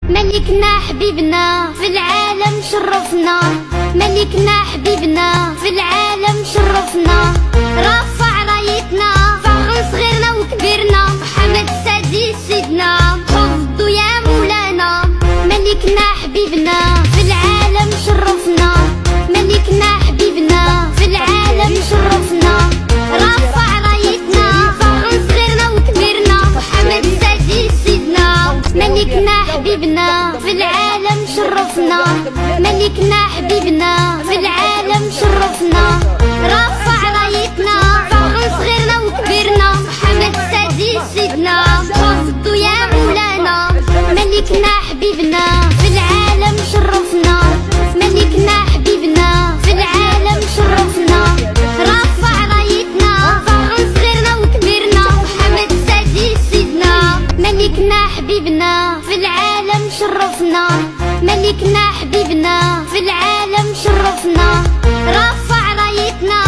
ملكنا حبيبنا في العالم شرفنا، ملكنا حبيبنا في العالم شرفنا. رفع رايتنا فخر صغيرنا وكبيرنا، محمد السادس سيدنا حفظو يا مولانا. ملكنا حبيبنا في العالم شرفنا، ملكنا حبيبنا في العالم شرفنا. رفع رايتنا فخر صغيرنا وكبيرنا، محمد السادس سيدنا. ملكنا حبيبنا في العالم شرفنا، ملكنا حبيبنا في العالم شرفنا. رفع رايتنا فخر صغيرنا وكبيرنا، محمد السادس سيدنا حفظو يا مولانا. ملكنا حبيبنا في العالم شرفنا، ملكنا حبيبنا في العالم شرفنا. رفع رايتنا فخر صغيرنا وكبيرنا، محمد السادس سيدنا. ملكنا حبيبنا في العالم شرفنا، ملكنا حبيبنا في العالم شرفنا. رفع رايتنا